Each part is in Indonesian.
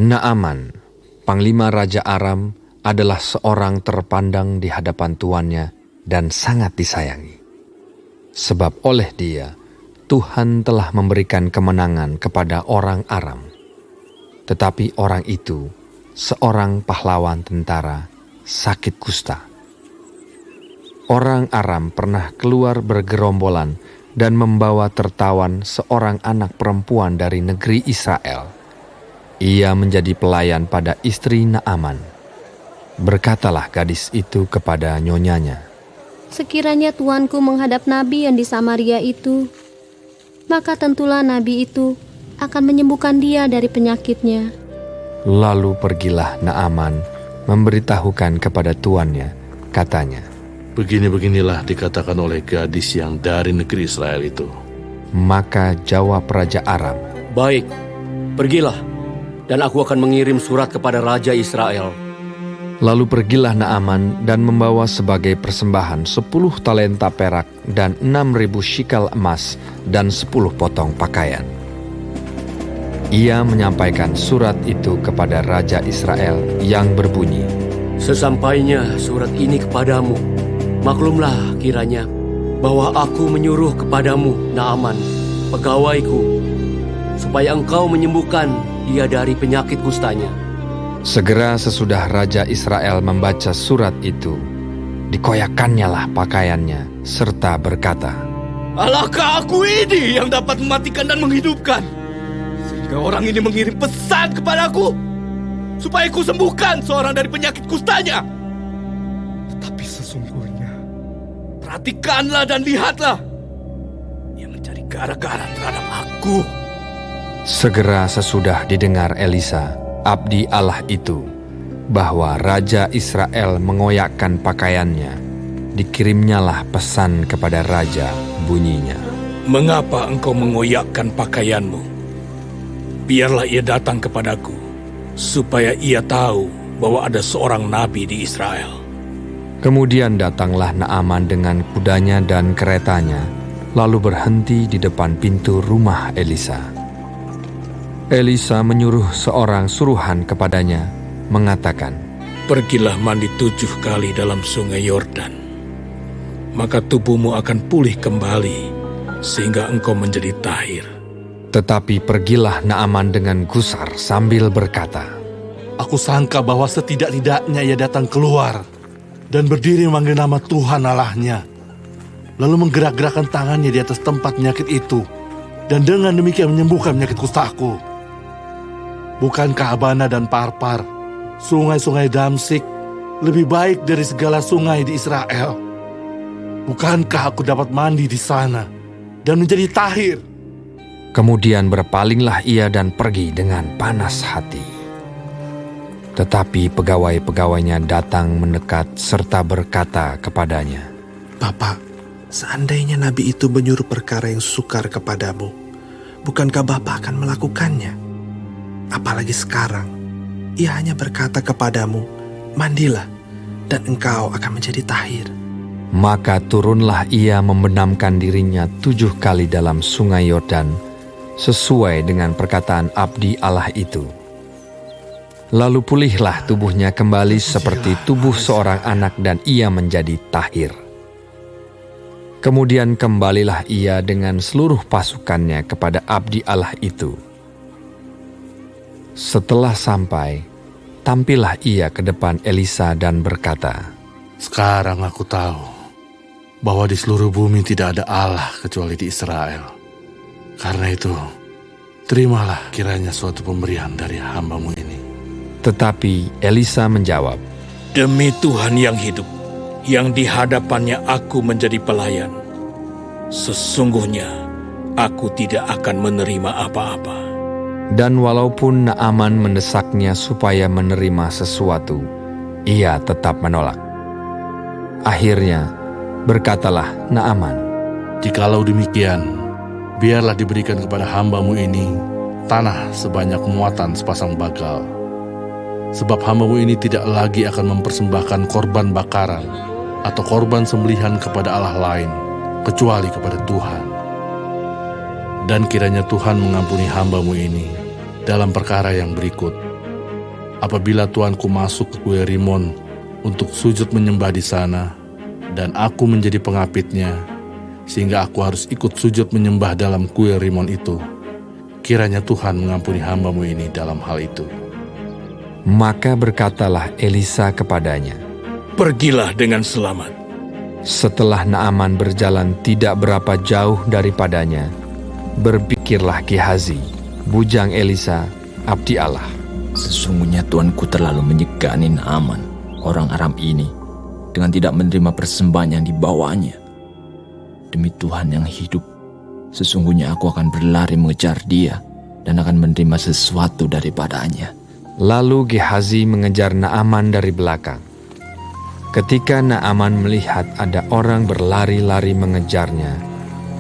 Naaman, panglima Raja Aram, adalah seorang terpandang di hadapan tuannya dan sangat disayangi. Sebab oleh dia, Tuhan telah memberikan kemenangan kepada orang Aram. Tetapi orang itu, seorang pahlawan tentara, sakit kusta. Orang Aram pernah keluar bergerombolan dan membawa tertawan seorang anak perempuan dari negeri Israel. Ia menjadi pelayan pada istri Naaman. Berkatalah gadis itu kepada nyonyanya, "Sekiranya tuanku menghadap nabi yang di Samaria itu, maka tentulah nabi itu akan menyembuhkan dia dari penyakitnya." Lalu pergilah Naaman memberitahukan kepada tuannya, katanya, "Begini-beginilah dikatakan oleh gadis yang dari negeri Israel itu." Maka jawab Raja Aram, "Baik, pergilah, dan aku akan mengirim surat kepada Raja Israel." Lalu pergilah Naaman dan membawa sebagai persembahan 10 talenta perak dan 6.000 shikal emas dan 10 potong pakaian. Ia menyampaikan surat itu kepada Raja Israel yang berbunyi, "Sesampainya surat ini kepadamu, maklumlah kiranya bahwa aku menyuruh kepadamu Naaman, pegawaiku, supaya engkau menyembuhkan dia dari penyakit kustanya." Segera sesudah Raja Israel membaca surat itu, dikoyakkannyalah pakaiannya, serta berkata, "Alahkah aku ini yang dapat mematikan dan menghidupkan, sehingga orang ini mengirim pesan kepadaku, supaya ku sembuhkan seorang dari penyakit kustanya? Tetapi sesungguhnya, perhatikanlah dan lihatlah, ia mencari gara-gara terhadap aku." Segera sesudah didengar Elisa, abdi Allah itu, bahwa Raja Israel mengoyakkan pakaiannya, dikirimnyalah pesan kepada Raja, bunyinya, "Mengapa engkau mengoyakkan pakaianmu? Biarlah ia datang kepadaku, supaya ia tahu bahwa ada seorang nabi di Israel." Kemudian datanglah Naaman dengan kudanya dan keretanya, lalu berhenti di depan pintu rumah Elisa. Elisa menyuruh seorang suruhan kepadanya, mengatakan, "Pergilah mandi 7 kali dalam sungai Yordan, maka tubuhmu akan pulih kembali, sehingga engkau menjadi tahir." Tetapi pergilah Naaman dengan gusar sambil berkata, Aku sangka bahwa setidak-tidaknya ia datang keluar dan berdiri memanggil nama Tuhan Allahnya, lalu menggerak-gerakkan tangannya di atas tempat penyakit itu, dan dengan demikian menyembuhkan penyakit kustaku. Bukankah Abana dan Parpar, sungai-sungai Damsik, lebih baik dari segala sungai di Israel? Bukankah aku dapat mandi di sana dan menjadi tahir? Kemudian berpalinglah ia dan pergi dengan panas hati. Tetapi pegawai-pegawainya datang mendekat serta berkata kepadanya, "Bapak, seandainya nabi itu menyuruh perkara yang sukar kepadamu, bukankah Bapak akan melakukannya? Apalagi sekarang, ia hanya berkata kepadamu, 'Mandilah, dan engkau akan menjadi tahir.'" Maka turunlah ia membenamkan dirinya 7 kali dalam sungai Yordan, sesuai dengan perkataan abdi Allah itu. Lalu pulihlah tubuhnya kembali seperti tubuh seorang anak dan ia menjadi tahir. Kemudian kembalilah ia dengan seluruh pasukannya kepada abdi Allah itu. Setelah sampai, tampillah ia ke depan Elisa dan berkata, Sekarang aku tahu bahwa di seluruh bumi tidak ada Allah kecuali di Israel. Karena itu, terimalah kiranya suatu pemberian dari hamba-Mu ini. Tetapi Elisa menjawab, "Demi Tuhan yang hidup, yang di hadapannya aku menjadi pelayan, sesungguhnya aku tidak akan menerima apa-apa." Dan walaupun Naaman mendesaknya supaya menerima sesuatu, ia tetap menolak. Akhirnya berkatalah Naaman, Jikalau demikian, biarlah diberikan kepada hamba-Mu ini tanah sebanyak muatan sepasang bagal. Sebab hamba-Mu ini tidak lagi akan mempersembahkan korban bakaran atau korban sembelihan kepada Allah lain, kecuali kepada Tuhan. Dan kiranya Tuhan mengampuni hamba-Mu ini dalam perkara yang berikut, apabila tuanku masuk ke kuil Rimon untuk sujud menyembah di sana, dan aku menjadi pengapitnya, sehingga aku harus ikut sujud menyembah dalam kuil Rimon itu, kiranya Tuhan mengampuni hamba-Mu ini dalam hal itu." Maka berkatalah Elisa kepadanya. Pergilah dengan selamat. Setelah Naaman berjalan tidak berapa jauh daripadanya, berpikirlah Gehazi, bujang Elisa, abdi Allah. Sesungguhnya tuanku terlalu menyegani Naaman, orang Aram ini, dengan tidak menerima persembahan yang dibawanya. Demi Tuhan yang hidup, sesungguhnya aku akan berlari mengejar dia dan akan menerima sesuatu daripadanya. Lalu Gehazi mengejar Naaman dari belakang. Ketika Naaman melihat ada orang berlari-lari mengejarnya,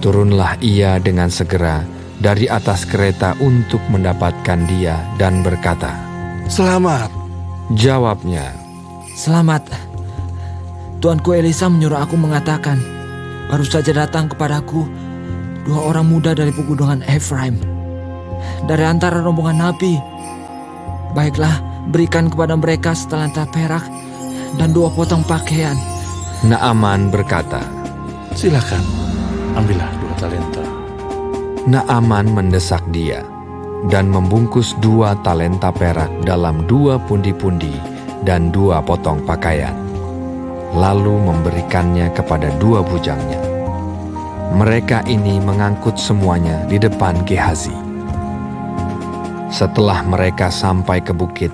turunlah ia dengan segera dari atas kereta untuk mendapatkan dia dan berkata, "Selamat." Jawabnya, Selamat. Tuanku Elisa menyuruh aku mengatakan, baru saja datang kepadaku 2 orang muda dari pegunungan Efraim, dari antara rombongan Nabi. Baiklah, berikan kepada mereka setalenta perak dan 2 potong pakaian. Naaman berkata. "Silakan, ambillah 2 talenta." Naaman mendesak dia dan membungkus 2 talenta perak dalam 2 pundi-pundi dan 2 potong pakaian, lalu memberikannya kepada 2 bujangnya. Mereka ini mengangkut semuanya di depan Gehazi. Setelah mereka sampai ke bukit,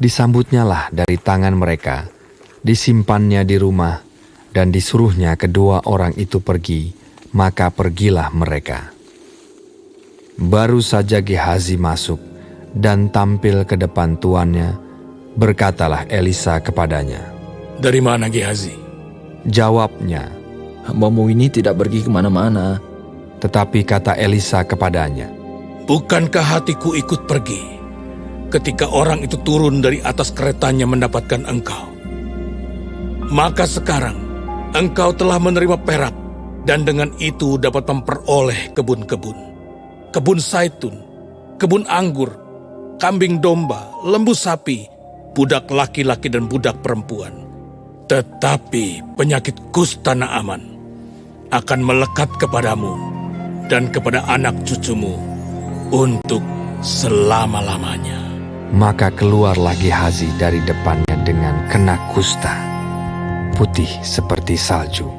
disambutnyalah dari tangan mereka, disimpannya di rumah, dan disuruhnya kedua orang itu pergi, maka pergilah mereka. Baru saja Gehazi masuk dan tampil ke depan tuannya, berkatalah Elisa kepadanya. Dari mana Gehazi? Jawabnya, Hamba-Mu ini tidak pergi kemana-mana. tetapi kata Elisa kepadanya, Bukankah hatiku ikut pergi ketika orang itu turun dari atas keretanya mendapatkan engkau? Maka sekarang engkau telah menerima perak, dan dengan itu dapat memperoleh kebun-kebun, kebun zaitun, kebun anggur, kambing domba, lembu sapi, budak laki-laki dan budak perempuan. Tetapi penyakit kusta Naaman akan melekat kepadamu dan kepada anak cucumu untuk selama-lamanya. Maka keluarlah Gehazi dari depannya dengan kena kusta, putih seperti salju.